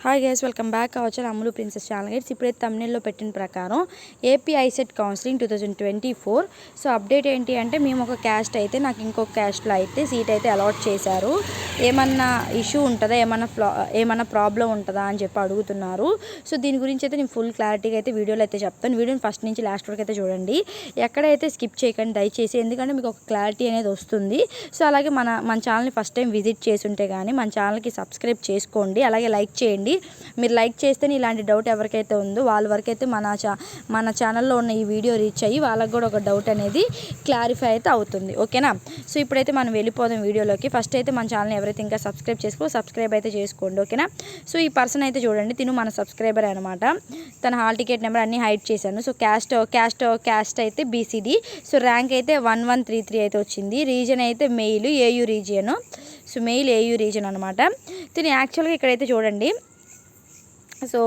Hi guys, welcome back our Ammulu princess channel guys. ఇప్పుడైతే తమ్నెల్లో పెట్టిన ప్రకారం AP ICET counselling 2024. So update ఏంటి అంటే, మేము ఒక క్యాస్ట్ అయితే నాకు ఇంకొక క్యాస్ట్లో అయితే సీట్ అయితే అలాట్ చేశారు. ఏమన్నా ఇష్యూ ఉంటుందా, ఏమన్నా ప్రాబ్లం ఉంటుందా అని చెప్పి అడుగుతున్నారు. సో దీని గురించి అయితే నేను ఫుల్ క్లారిటీగా అయితే వీడియోలో అయితే చెప్తాను. వీడియోని ఫస్ట్ నుంచి లాస్ట్ వరకు అయితే చూడండి, ఎక్కడైతే స్కిప్ చేయకండి దయచేసి, ఎందుకంటే మీకు ఒక క్లారిటీ అనేది వస్తుంది. సో అలాగే మన ఛానల్ని ఫస్ట్ టైం విజిట్ చేసి ఉంటే కానీ మన ఛానల్కి సబ్స్క్రైబ్ చేసుకోండి, అలాగే లైక్ చేయండి. మీరు లైక్ చేస్తేనే ఇలాంటి డౌట్ ఎవరికైతే ఉందో వాళ్ళ వరకైతే మన ఛానల్లో ఉన్న ఈ వీడియో రీచ్ అయ్యి వాళ్ళకి కూడా ఒక డౌట్ అనేది క్లారిఫై అయితే అవుతుంది. ఓకేనా? సో ఇప్పుడైతే మనం వెళ్ళిపోదాం వీడియోలోకి. ఫస్ట్ అయితే మన ఛానల్ని ఎవరైతే ఇంకా సబ్స్క్రైబ్ అయితే చేసుకోండి. ఓకేనా? సో ఈ పర్సన్ అయితే చూడండి, తిను మన సబ్స్క్రైబర్ అనమాట. తన హాల్ టికెట్ నెంబర్ అన్నీ హైడ్ చేశాను. సో క్యాస్ట్ అయితే బీసీడీ. సో ర్యాంక్ అయితే 1133 అయితే వచ్చింది. రీజన్ అయితే mail AU region. So mail AU reason అనమాట. తిని యాక్చువల్గా ఇక్కడైతే చూడండి, సో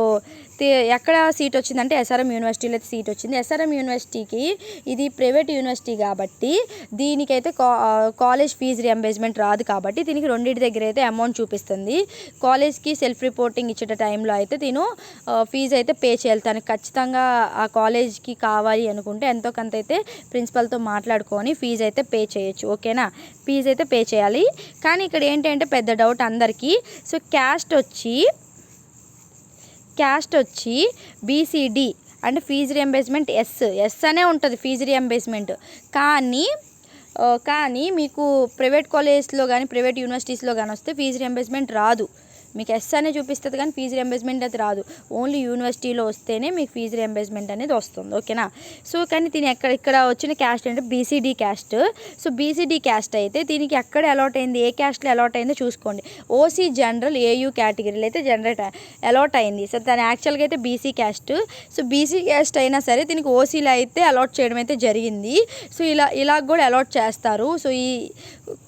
ఎక్కడ సీట్ వచ్చిందంటే ఎస్ఆర్ఎం యూనివర్సిటీలో అయితే సీట్ వచ్చింది. ఎస్ఆర్ఎం యూనివర్సిటీకి ఇది ప్రైవేట్ యూనివర్సిటీ కాబట్టి దీనికైతే కాలేజ్ ఫీజు రియంబర్స్మెంట్ రాదు కాబట్టి దీనికి రెండింటి దగ్గర అయితే అమౌంట్ చూపిస్తుంది. కాలేజ్కి సెల్ఫ్ రిపోర్టింగ్ ఇచ్చే టైంలో అయితే తిను ఫీజు అయితే పే చేయాలి. తనకి ఖచ్చితంగా ఆ కాలేజ్కి కావాలి అనుకుంటే ఎంతో కొంత అయితే ప్రిన్సిపల్తో మాట్లాడుకొని ఫీజు అయితే పే చేయొచ్చు. ఓకేనా? ఫీజు అయితే పే చేయాలి. కానీ ఇక్కడ ఏంటంటే పెద్ద డౌట్ అందరికీ. సో క్యాస్ట్ వచ్చి బీసీడీ అంటే ఫీజు రియంబర్స్మెంట్ ఎస్ అనే ఉంటుంది ఫీజు రియంబర్స్మెంట్. కానీ మీకు ప్రైవేట్ కాలేజ్లో కానీ ప్రైవేట్ యూనివర్సిటీస్లో కానీ వస్తే ఫీజు రియంబర్స్మెంట్ రాదు. మీకు ఎస్ అనే చూపిస్తుంది కానీ ఫీజు రియంబర్స్మెంట్ అది రాదు. ఓన్లీ యూనివర్సిటీలో వస్తేనే మీకు ఫీజు రియంబర్స్మెంట్ అనేది వస్తుంది. ఓకేనా? సో కానీ దీని ఇక్కడ వచ్చిన క్యాస్ట్ అంటే BCD caste. So BCD caste అయితే దీనికి ఎక్కడ అలాట్ అయింది, ఏ క్యాస్ట్లో అలాట్ అయిందో చూసుకోండి. ఓసీ జనరల్ ఏయూ కేటగిరీలో అయితే అలాట్ అయింది. సో దాని యాక్చువల్గా అయితే BC caste. So BC caste అయినా సరే దీనికి ఓసీలో అయితే అలాట్ చేయడం అయితే జరిగింది. సో ఇలా కూడా అలాట్ చేస్తారు. సో ఈ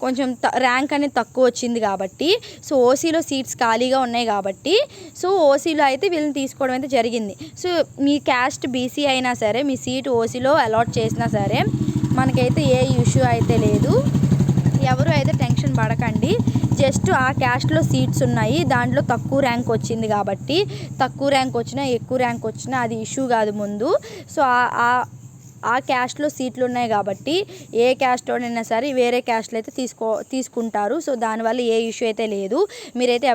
కొంచెం ర్యాంక్ అనేది తక్కువ వచ్చింది కాబట్టి, సో ఓసీలో సీట్స్ ఖాళీగా ఉన్నాయి కాబట్టి సో ఓసీలో అయితే వీళ్ళని తీసుకోవడం అయితే జరిగింది. సో మీ క్యాస్ట్ బీసీ అయినా సరే మీ సీటు ఓసీలో అలాట్ చేసినా సరే మనకైతే ఏ ఇష్యూ అయితే లేదు. ఎవరు అయితే టెన్షన్ పడకండి. జస్ట్ ఆ క్యాస్ట్లో సీట్స్ ఉన్నాయి, దాంట్లో తక్కువ ర్యాంక్ వచ్చింది కాబట్టి తక్కువ ర్యాంక్ వచ్చినా ఎక్కువ ర్యాంక్ వచ్చినా అది ఇష్యూ కాదు ముందు. సో ఆ క్యాస్ట్లో సీట్లు ఉన్నాయి కాబట్టి ఏ క్యాస్ట్లోనైనా సరే వేరే క్యాస్ట్లో అయితే తీసుకుంటారు. సో దానివల్ల ఏ ఇష్యూ అయితే లేదు. మీరైతే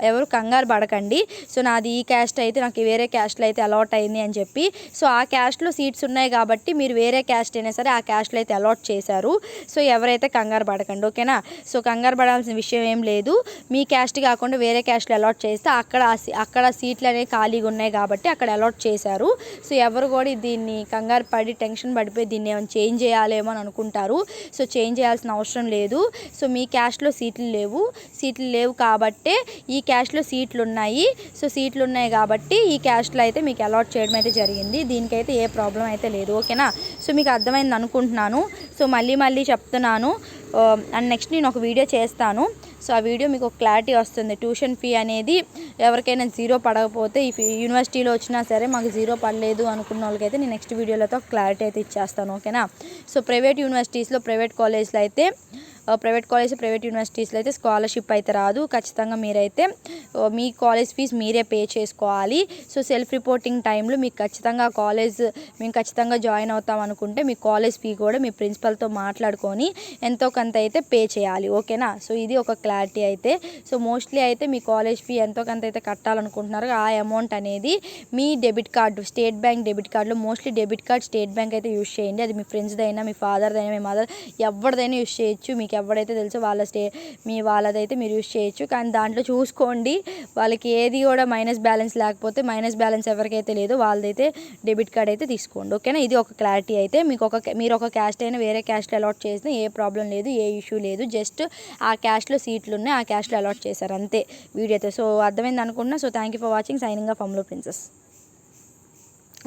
ఎవరు కంగారు పడకండి. సో నాది ఈ క్యాస్ట్ అయితే నాకు వేరే క్యాస్ట్లో అయితే అలాట్ అయింది అని చెప్పి, సో ఆ క్యాస్ట్లో సీట్స్ ఉన్నాయి కాబట్టి మీరు వేరే క్యాస్ట్ అయినా సరే ఆ క్యాస్ట్లో అయితే అలాట్ చేశారు. సో ఎవరైతే కంగారు పడకండి. ఓకేనా? సో కంగారు పడాల్సిన విషయం ఏం లేదు. మీ క్యాస్ట్ కాకుండా వేరే క్యాస్ట్లో అలాట్ చేస్తే అక్కడ సీట్లు అనేవి ఖాళీగా ఉన్నాయి కాబట్టి అక్కడ అలాట్ చేశారు. సో ఎవరు కూడా దీన్ని కంగారు పడి టెన్షన్ పడిపోయి దీన్ని ఏమైనా చేంజ్ చేయాలేమో అని అనుకుంటారు. సో చేంజ్ చేయాల్సిన అవసరం లేదు. సో మీ క్యాస్ట్లో సీట్లు లేవు కాబట్టే ఈ క్యాస్ట్లో సీట్లు ఉన్నాయి. సో సీట్లు ఉన్నాయి కాబట్టి ఈ క్యాస్ట్లో అయితే మీకు అలాట్ చేయడం అయితే జరిగింది. దీనికైతే ఏ ప్రాబ్లం అయితే లేదు. ఓకేనా? సో మీకు అర్థమైంది అనుకుంటున్నాను. సో మళ్ళీ చెప్తున్నాను. అండ్ నెక్స్ట్ నేను ఒక వీడియో చేస్తాను. సో ఆ వీడియో మీకు ఒక క్లారిటీ వస్తుంది. ట్యూషన్ ఫీ అనేది ఎవరికైనా జీరో పడకపోతే ఈ యూనివర్సిటీలో వచ్చినా సరే మాకు జీరో పడలేదు అనుకున్న వాళ్ళకైతే నేను నెక్స్ట్ వీడియోలతో క్లారిటీ అయితే ఇచ్చేస్తాను. ఓకేనా? సో ప్రైవేట్ యూనివర్సిటీస్లో ప్రైవేట్ యూనివర్సిటీస్లో అయితే స్కాలర్షిప్ అయితే రాదు. ఖచ్చితంగా మీరైతే మీ కాలేజ్ ఫీజు మీరే పే చేసుకోవాలి. సో సెల్ఫ్ రిపోర్టింగ్ టైంలో మీకు ఖచ్చితంగా మేము ఖచ్చితంగా జాయిన్ అవుతాం అనుకుంటే మీ కాలేజ్ ఫీ కూడా మీ ప్రిన్సిపల్తో మాట్లాడుకొని ఎంతో కొంత అయితే పే చేయాలి. ఓకేనా? సో ఇది ఒక క్లారిటీ అయితే. సో మోస్ట్లీ అయితే మీ కాలేజ్ ఫీ ఎంతో కొంత అయితే కట్టాలనుకుంటున్నారు. ఆ అమౌంట్ అనేది మీ debit card, State Bank debit కార్డులో, mostly debit card State Bank అయితే యూజ్ చేయండి. అది మీ ఫ్రెండ్స్దైనా మీ ఫాదర్దైనా మీ మదర్ ఎవరిదైనా యూజ్ చేయొచ్చు. మీకు ఎవడైతే తెలుసో వాళ్ళదైతే మీరు యూజ్ చేయొచ్చు. కానీ దాంట్లో చూసుకోండి వాళ్ళకి ఏది కూడా మైనస్ బ్యాలెన్స్ లేకపోతే, మైనస్ బ్యాలెన్స్ ఎవరికైతే లేదో వాళ్ళదైతే డెబిట్ కార్డ్ అయితే తీసుకోండి. ఓకేనా? ఇది ఒక క్లారిటీ అయితే. మీరు ఒక క్యాస్ట్ అయినా వేరే క్యాస్ట్లో అలాట్ చేసినా ఏ ప్రాబ్లం లేదు, ఏ ఇష్యూ లేదు. జస్ట్ ఆ క్యాస్ట్లో సీట్లు ఉన్నాయి, ఆ క్యాస్ట్లో అలాట్ చేశారు అంతే వీడియోతో. సో అర్థమైంది అనుకుంటున్నా. So thank you for watching. Signing off Ammulu princess.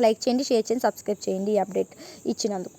Like చేయండి, షేర్ చేయండి, సబ్స్క్రైబ్ చేయండి ఈ అప్డేట్ ఇచ్చినందుకు.